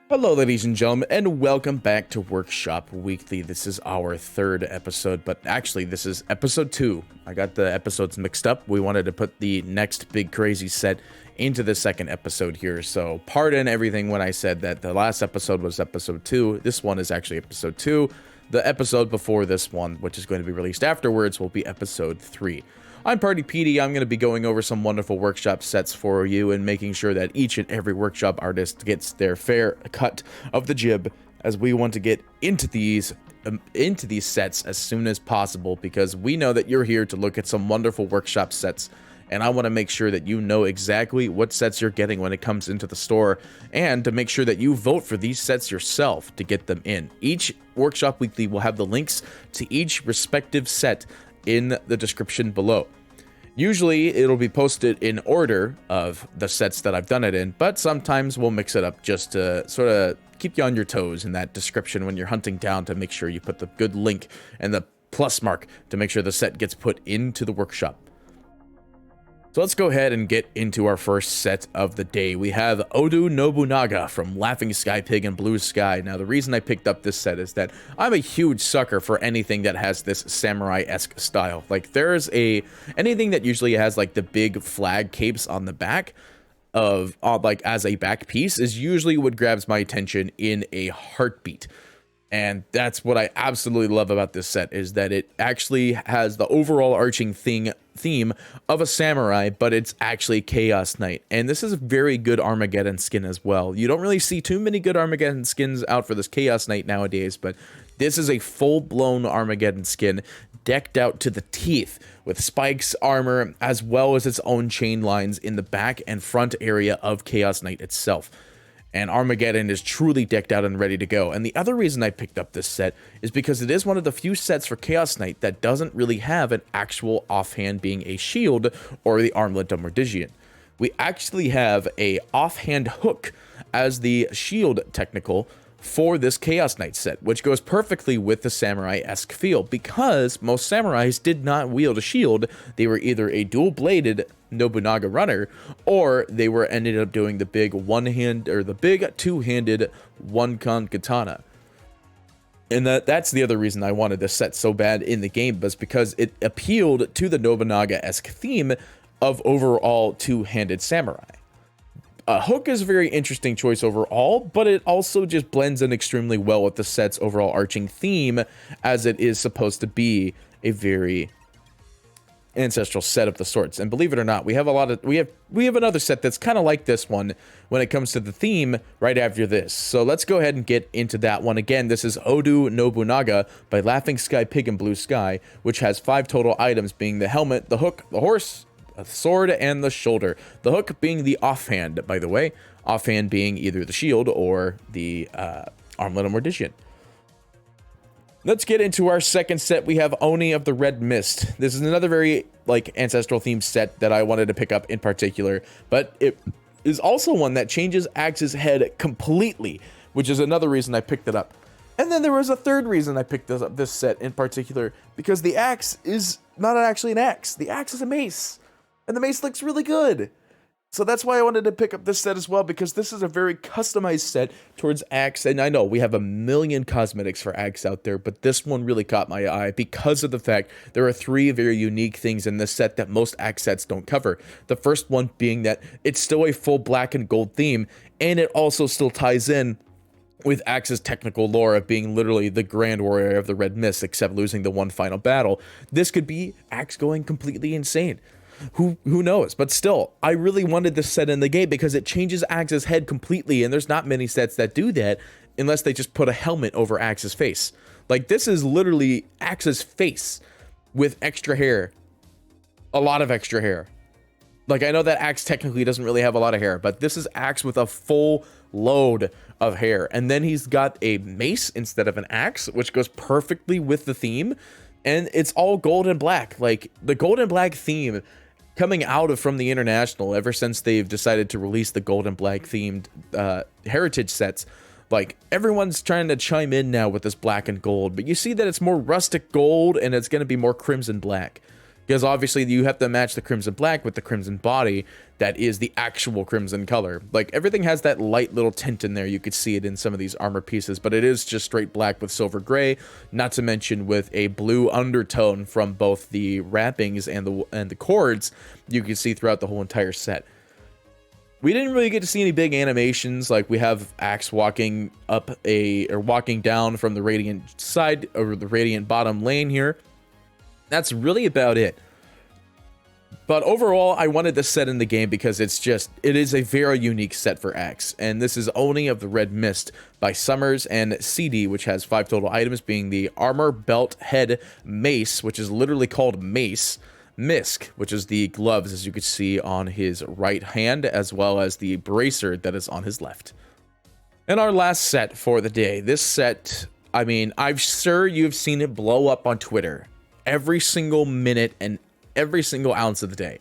Hello, ladies and gentlemen, and welcome back to Workshop Weekly. This is our third episode, but actually, this is episode 2. I got the episodes mixed up. We wanted to put the next big crazy set into the second episode here, so pardon everything when I said that the last episode was episode 2. This one is actually episode 2. The episode before this one, which is going to be released afterwards, will be episode 3. I'm Party PD. I'm going to be going over some wonderful workshop sets for you and making sure that each and every workshop artist gets their fair cut of the jib, as we want to get into these sets as soon as possible, because we know that you're here to look at some wonderful workshop sets, and I want to make sure that you know exactly what sets you're getting when it comes into the store, and to make sure that you vote for these sets yourself to get them in. Each Workshop Weekly will have the links to each respective set in the description below. Usually it'll be posted in order of the sets that I've done it in, but sometimes we'll mix it up just to sort of keep you on your toes in that description when you're hunting down, to make sure you put the good link and the plus mark to make sure the set gets put into the workshop. So let's go ahead and get into our first set of the day. We have Oda Nobunaga from LaughingSkyPig and Blue Sky. Now, the reason I picked up this set is that I'm a huge sucker for anything that has this samurai-esque style. Like, anything that usually has like the big flag capes on the back of like as a back piece is usually what grabs my attention in a heartbeat. And that's what I absolutely love about this set, is that it actually has the overall arching theme of a samurai, but it's actually Chaos Knight. And this is a very good Armageddon skin as well. You don't really see too many good Armageddon skins out for this Chaos Knight nowadays, but this is a full-blown Armageddon skin, decked out to the teeth with spikes, armor, as well as its own chain lines in the back and front area of Chaos Knight itself. And Armageddon is truly decked out and ready to go. And the other reason I picked up this set is because it is one of the few sets for Chaos Knight that doesn't really have an actual offhand being a shield or the armlet of Mordigian. We actually have a offhand hook as the shield technical for this Chaos Knight set, which goes perfectly with the samurai-esque feel, because most samurais did not wield a shield. They were either a dual-bladed Nobunaga runner, or they ended up doing the big two-handed one-con katana. And that's the other reason I wanted this set so bad in the game, was because it appealed to the Nobunaga-esque theme of overall two-handed samurai. A hook is a very interesting choice overall, but it also just blends in extremely well with the set's overall arching theme, as it is supposed to be a very ancestral set of the sorts. And believe it or not, we have another set that's kind of like this one when it comes to the theme right after this. So let's go ahead and get into that one. Again, this is Oda Nobunaga by LaughingSkyPig and Blue Sky, which has 5 total items, being the helmet, the hook, the horse, a sword, and the shoulder. The hook being the offhand, by the way. Offhand being either the shield or the armlet of Mordigian. Let's get into our second set. We have Oni of the Red Mist. This is another very ancestral themed set that I wanted to pick up in particular, but it is also one that changes Axe's head completely, which is another reason I picked it up. And then there was a third reason I picked this set in particular, because the axe is not actually an axe. The axe is a mace. And the mace looks really good. So that's why I wanted to pick up this set as well, because this is a very customized set towards Axe. And I know we have a million cosmetics for Axe out there, but this one really caught my eye because of the fact there are 3 very unique things in this set that most Axe sets don't cover. The first one being that it's still a full black and gold theme, and it also still ties in with Axe's technical lore of being literally the Grand Warrior of the Red Mist, except losing the one final battle. This could be Axe going completely insane. Who knows? But still, I really wanted this set in the game because it changes Axe's head completely, and there's not many sets that do that unless they just put a helmet over Axe's face. Like, this is literally Axe's face with extra hair. A lot of extra hair. Like, I know that Axe technically doesn't really have a lot of hair, but this is Axe with a full load of hair. And then he's got a mace instead of an axe, which goes perfectly with the theme. And it's all gold and black. Like, the gold and black theme coming out from the International, ever since they've decided to release the gold and black themed heritage sets, like, everyone's trying to chime in now with this black and gold, but you see that it's more rustic gold and it's going to be more crimson black. because obviously you have to match the crimson black with the crimson body that is the actual crimson color. Like, everything has that light little tint in there. You could see it in some of these armor pieces, but it is just straight black with silver gray, not to mention with a blue undertone from both the wrappings and the cords you can see throughout the whole entire set. We didn't really get to see any big animations. Like, we have Axe walking walking down from the radiant side or the radiant bottom lane here. That's really about it. But overall, I wanted this set in the game because it is a very unique set for Axe. And this is Oni of the Red Mist by Summers and CiDDi, which has 5 total items, being the armor, belt, head, mace, which is literally called Mace, Misc, which is the gloves, as you can see on his right hand, as well as the bracer that is on his left. And our last set for the day. This set, I mean, I'm sure you've seen it blow up on Twitter every single minute and every single ounce of the day.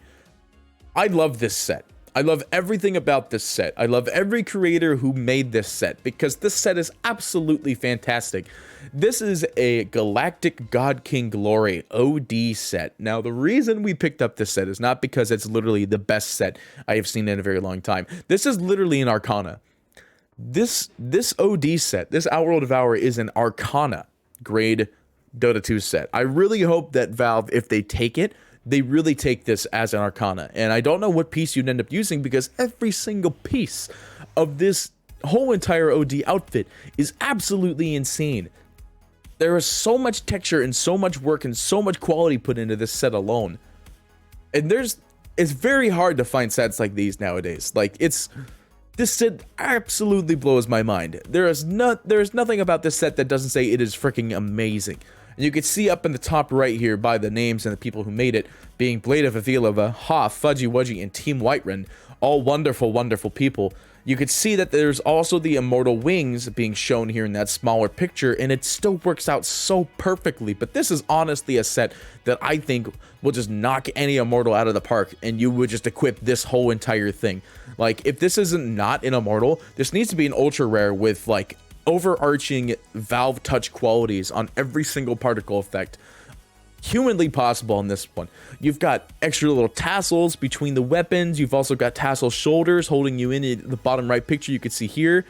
I love this set. I love everything about this set. I love every creator who made this set, because this set is absolutely fantastic. This is a Galactic Godkings Glory OD set. Now, the reason we picked up this set is not because it's literally the best set I have seen in a very long time. This is literally an Arcana. This OD set, this Outworld Devourer, is an Arcana grade Dota 2 set. I really hope that Valve, if they take it, they really take this as an Arcana. And I don't know what piece you'd end up using, because every single piece of this whole entire OD outfit is absolutely insane. There is so much texture and so much work and so much quality put into this set alone. And it's very hard to find sets like these nowadays. Like, this set absolutely blows my mind. There is nothing about this set that doesn't say it is freaking amazing. And you can see up in the top right here by the names and the people who made it, being BladeofAvilliva, Hawf, Fudgie, Wudgie, and Team Whiterend, all wonderful, wonderful people. You could see that there's also the immortal wings being shown here in that smaller picture, and it still works out so perfectly. But this is honestly a set that I think will just knock any immortal out of the park, and you would just equip this whole entire thing. Like, if this isn't not an immortal, this needs to be an ultra rare with, like, overarching Valve touch qualities on every single particle effect humanly possible in this one. You've got extra little tassels between the weapons. You've also got tassel shoulders holding you in the bottom right picture. You can see here,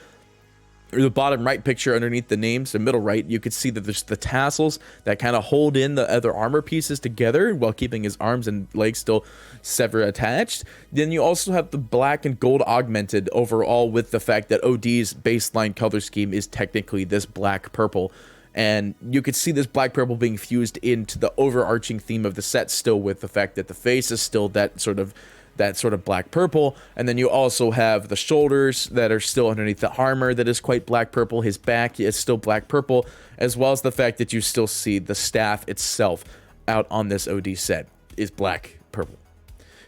or the bottom right picture underneath the names, the middle right, you can see that there's the tassels that kind of hold in the other armor pieces together while keeping his arms and legs still sever attached. Then you also have the black and gold augmented overall, with the fact that OD's baseline color scheme is technically this black purple. And you could see this black purple being fused into the overarching theme of the set, still with the fact that the face is still that sort of black purple. And then you also have the shoulders that are still underneath the armor that is quite black purple. His back is still black purple, as well as the fact that you still see the staff itself out on this OD set is black purple.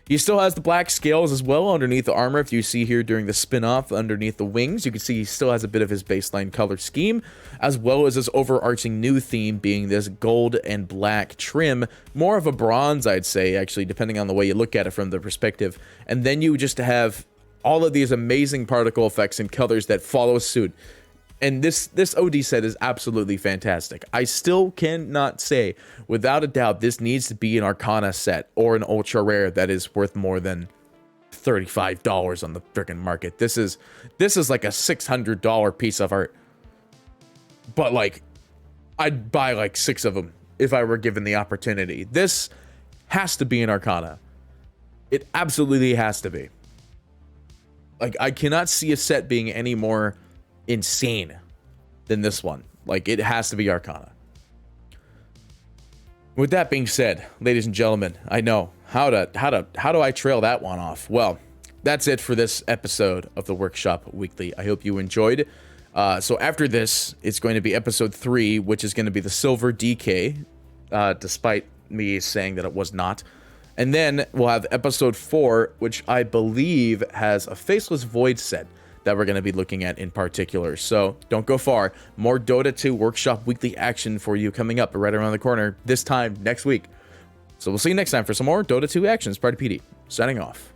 He still has the black scales as well underneath the armor. If you see here during the spin-off underneath the wings, you can see he still has a bit of his baseline color scheme, as well as this overarching new theme being this gold and black trim, more of a bronze, I'd say, actually, depending on the way you look at it from the perspective. And then you just have all of these amazing particle effects and colors that follow suit. And this OD set is absolutely fantastic. I still cannot say, without a doubt, this needs to be an Arcana set or an ultra rare that is worth more than $35 on the freaking market. This is like a $600 piece of art. But, like, I'd buy like 6 of them if I were given the opportunity. This has to be an Arcana. It absolutely has to be. Like, I cannot see a set being any more insane than this one. Like, it has to be Arcana. With that being said, ladies and gentlemen, I know how do I trail that one off? Well, that's it for this episode of the Workshop Weekly. I hope you enjoyed. So after this, it's going to be episode 3, which is going to be the Silver DK, despite me saying that it was not. And then we'll have episode 4, which I believe has a Faceless Void set that we're going to be looking at in particular. So don't go far. More Dota 2 Workshop Weekly action for you coming up right around the corner this time next week. So we'll see you next time for some more Dota 2 actions. Part of PD, signing off.